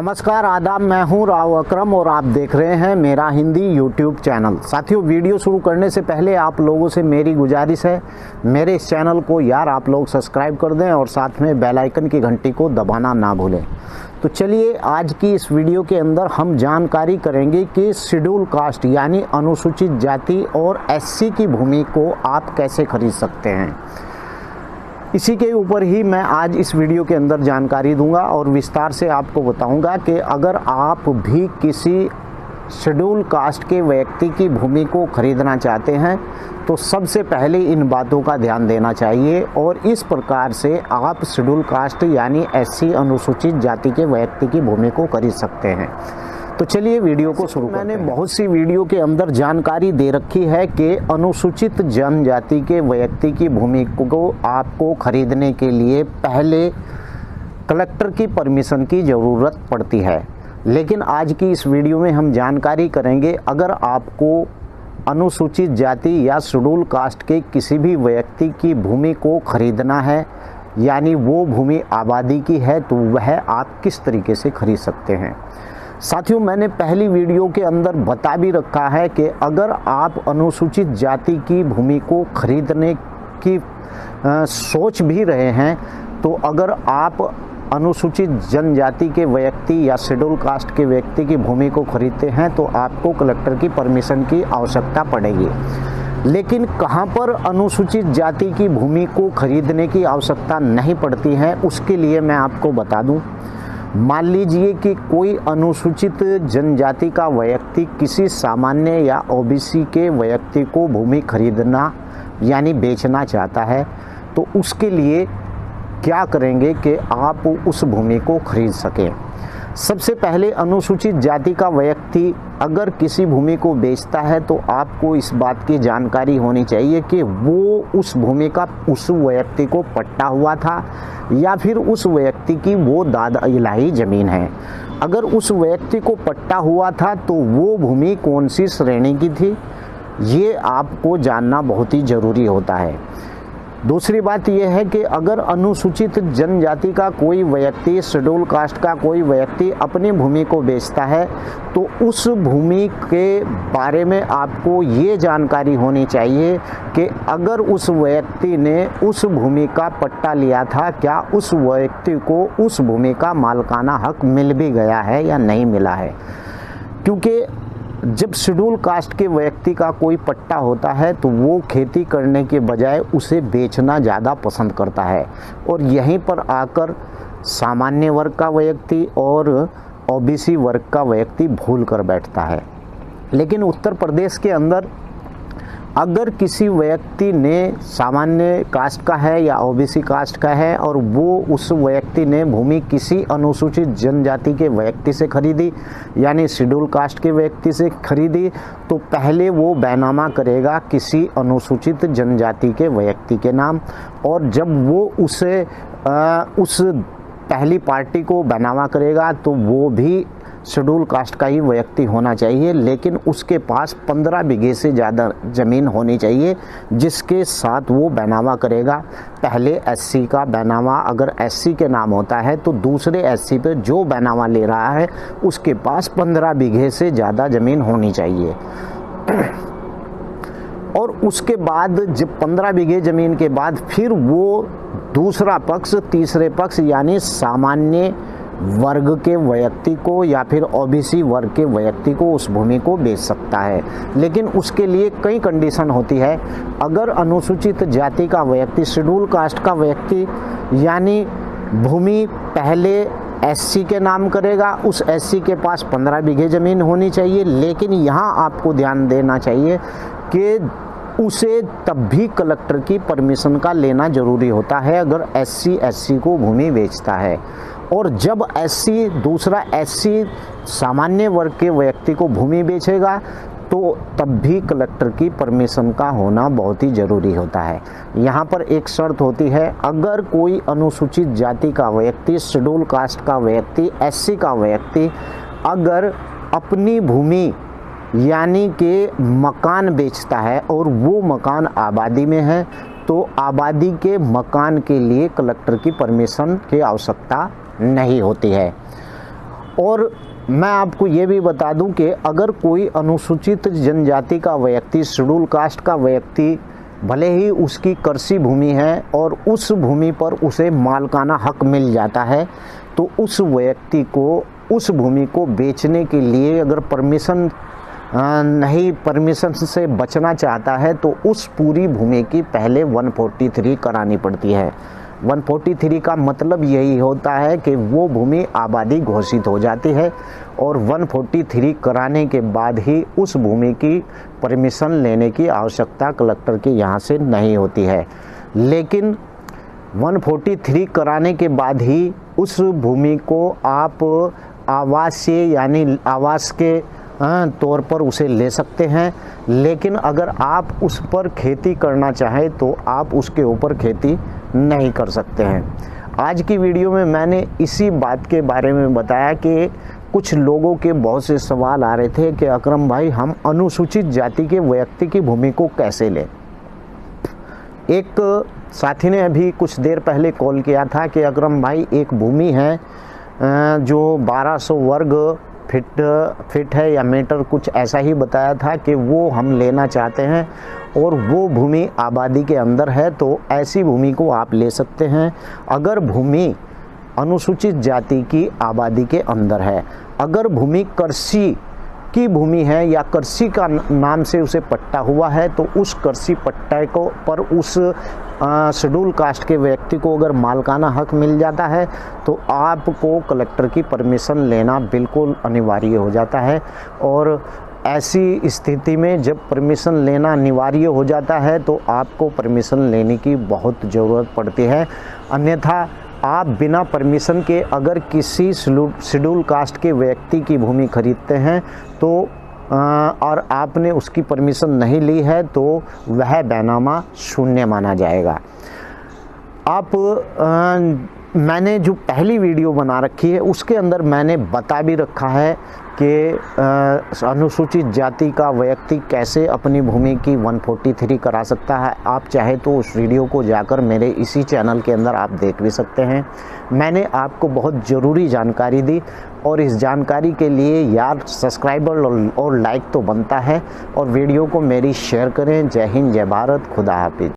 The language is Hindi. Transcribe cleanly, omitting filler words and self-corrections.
नमस्कार आदाब, मैं हूं राव अकरम और आप देख रहे हैं मेरा हिंदी यूट्यूब चैनल। साथियों, वीडियो शुरू करने से पहले आप लोगों से मेरी गुजारिश है, मेरे इस चैनल को आप लोग सब्सक्राइब कर दें और साथ में बेल आइकन की घंटी को दबाना ना भूलें। तो चलिए, आज की इस वीडियो के अंदर हम जानकारी करेंगे कि शेड्यूल कास्ट यानी अनुसूचित जाति और एससी की भूमि को आप कैसे खरीद सकते हैं। इसी के ऊपर ही मैं आज इस वीडियो के अंदर जानकारी दूंगा और विस्तार से आपको बताऊंगा कि अगर आप भी किसी शेड्यूल कास्ट के व्यक्ति की भूमि को खरीदना चाहते हैं तो सबसे पहले इन बातों का ध्यान देना चाहिए और इस प्रकार से आप शेड्यूल कास्ट यानी एससी अनुसूचित जाति के व्यक्ति की भूमि को खरीद सकते हैं। तो चलिए वीडियो को शुरू करते हैं। मैंने बहुत सी वीडियो के अंदर जानकारी दे रखी है कि अनुसूचित जनजाति के व्यक्ति की भूमि को आपको खरीदने के लिए पहले कलेक्टर की परमिशन की ज़रूरत पड़ती है। लेकिन आज की इस वीडियो में हम जानकारी करेंगे, अगर आपको अनुसूचित जाति या शेड्यूल कास्ट के किसी भी व्यक्ति की भूमि को खरीदना है यानी वो भूमि आबादी की है, तो वह आप किस तरीके से खरीद सकते हैं। साथियों, मैंने पहली वीडियो के अंदर बता भी रखा है कि अगर आप अनुसूचित जाति की भूमि को खरीदने की सोच भी रहे हैं, तो अगर आप अनुसूचित जनजाति के व्यक्ति या शेड्यूल कास्ट के व्यक्ति की भूमि को खरीदते हैं तो आपको कलेक्टर की परमिशन की आवश्यकता पड़ेगी। लेकिन कहां पर अनुसूचित जाति की भूमि को खरीदने की आवश्यकता नहीं पड़ती है, उसके लिए मैं आपको बता दूं। मान लीजिए कि कोई अनुसूचित जनजाति का व्यक्ति किसी सामान्य या ओबीसी के व्यक्ति को भूमि खरीदना यानी बेचना चाहता है, तो उसके लिए क्या करेंगे कि आप उस भूमि को खरीद सकें। सबसे पहले अनुसूचित जाति का व्यक्ति अगर किसी भूमि को बेचता है तो आपको इस बात की जानकारी होनी चाहिए कि वो उस भूमि का उस व्यक्ति को पट्टा हुआ था या फिर उस व्यक्ति की वो दादा इलाही ज़मीन है। अगर उस व्यक्ति को पट्टा हुआ था तो वो भूमि कौन सी श्रेणी की थी, ये आपको जानना बहुत ही ज़रूरी होता है। दूसरी बात यह है कि अगर अनुसूचित जनजाति का कोई व्यक्ति, शेड्यूल कास्ट का कोई व्यक्ति अपनी भूमि को बेचता है तो उस भूमि के बारे में आपको ये जानकारी होनी चाहिए कि अगर उस व्यक्ति ने उस भूमि का पट्टा लिया था, क्या उस व्यक्ति को उस भूमि का मालिकाना हक मिल भी गया है या नहीं मिला है। क्योंकि जब शेड्यूल कास्ट के व्यक्ति का कोई पट्टा होता है तो वो खेती करने के बजाय उसे बेचना ज़्यादा पसंद करता है और यहीं पर आकर सामान्य वर्ग का व्यक्ति और ओबीसी वर्ग का व्यक्ति भूल कर बैठता है। लेकिन उत्तर प्रदेश के अंदर अगर किसी व्यक्ति ने सामान्य कास्ट का है या ओबीसी कास्ट का है और वो उस व्यक्ति ने भूमि किसी अनुसूचित जनजाति के व्यक्ति से खरीदी यानी शेड्यूल कास्ट के व्यक्ति से खरीदी, तो पहले वो बैनामा करेगा किसी अनुसूचित जनजाति के व्यक्ति के नाम। और जब वो उसे उस पहली पार्टी को बैनामा करेगा तो वो भी शेड्यूल कास्ट का ही व्यक्ति होना चाहिए, लेकिन उसके पास 15 बीघे से ज़्यादा ज़मीन होनी चाहिए जिसके साथ वो बैनामा करेगा। पहले एससी का बैनामा अगर एससी के नाम होता है तो दूसरे एससी पे जो बैनामा ले रहा है उसके पास 15 बीघे से ज़्यादा ज़मीन होनी चाहिए। और उसके बाद जब 15 बीघे ज़मीन के बाद फिर वो दूसरा पक्ष, तीसरे पक्ष यानी सामान्य वर्ग के व्यक्ति को या फिर ओबीसी वर्ग के व्यक्ति को उस भूमि को बेच सकता है। लेकिन उसके लिए कई कंडीशन होती है। अगर अनुसूचित जाति का व्यक्ति, शेड्यूल कास्ट का व्यक्ति यानी भूमि पहले एससी के नाम करेगा, उस एससी के पास 15 बीघे ज़मीन होनी चाहिए। लेकिन यहाँ आपको ध्यान देना चाहिए कि उसे तब भी कलेक्टर की परमिशन का लेना ज़रूरी होता है अगर एससी को भूमि बेचता है। और जब एससी दूसरा एससी सामान्य वर्ग के व्यक्ति को भूमि बेचेगा तो तब भी कलेक्टर की परमिशन का होना बहुत ही ज़रूरी होता है। यहाँ पर एक शर्त होती है, अगर कोई अनुसूचित जाति का व्यक्ति, शेड्यूल कास्ट का व्यक्ति, एससी का व्यक्ति अगर अपनी भूमि यानी कि मकान बेचता है और वो मकान आबादी में है तो आबादी के मकान के लिए कलेक्टर की परमिशन की आवश्यकता नहीं होती है। और मैं आपको ये भी बता दूं कि अगर कोई अनुसूचित जनजाति का व्यक्ति, शेड्यूल कास्ट का व्यक्ति, भले ही उसकी कृषि भूमि है और उस भूमि पर उसे मालिकाना हक मिल जाता है, तो उस व्यक्ति को उस भूमि को बेचने के लिए अगर परमिशन से बचना चाहता है तो उस पूरी भूमि की पहले 143 करानी पड़ती है। 143 का मतलब यही होता है कि वो भूमि आबादी घोषित हो जाती है और 143 कराने के बाद ही उस भूमि की परमिशन लेने की आवश्यकता कलेक्टर के यहाँ से नहीं होती है। लेकिन 143 कराने के बाद ही उस भूमि को आप आवासीय यानी आवास के तौर पर उसे ले सकते हैं। लेकिन अगर आप उस पर खेती करना चाहें तो आप उसके ऊपर खेती नहीं कर सकते हैं। आज की वीडियो में मैंने इसी बात के बारे में बताया कि कुछ लोगों के बहुत से सवाल आ रहे थे कि अकरम भाई, हम अनुसूचित जाति के व्यक्ति की भूमि को कैसे लें। एक साथी ने अभी कुछ देर पहले कॉल किया था कि अकरम भाई, एक भूमि है जो 1200 वर्ग फिट है या मीटर, कुछ ऐसा ही बताया था कि वो हम लेना चाहते हैं और वो भूमि आबादी के अंदर है, तो ऐसी भूमि को आप ले सकते हैं अगर भूमि अनुसूचित जाति की आबादी के अंदर है। अगर भूमि कृषि की भूमि है या कृषि का नाम से उसे पट्टा हुआ है, तो उस कृषि पट्टे को पर उस शेड्यूल कास्ट के व्यक्ति को अगर मालिकाना हक मिल जाता है तो आपको कलेक्टर की परमिशन लेना बिल्कुल अनिवार्य हो जाता है। और ऐसी स्थिति में जब परमिशन लेना अनिवार्य हो जाता है तो आपको परमिशन लेने की बहुत ज़रूरत पड़ती है। अन्यथा आप बिना परमिशन के अगर किसी शेड्यूल कास्ट के व्यक्ति की भूमि खरीदते हैं तो और आपने उसकी परमिशन नहीं ली है तो वह बैनामा शून्य माना जाएगा। मैंने जो पहली वीडियो बना रखी है उसके अंदर मैंने बता भी रखा है कि अनुसूचित जाति का व्यक्ति कैसे अपनी भूमि की 143 करा सकता है। आप चाहे तो उस वीडियो को जाकर मेरे इसी चैनल के अंदर आप देख भी सकते हैं। मैंने आपको बहुत ज़रूरी जानकारी दी और इस जानकारी के लिए यार सब्सक्राइबर और लाइक तो बनता है, और वीडियो को मेरी शेयर करें। जय हिंद, जय भारत, खुदा हाफिज।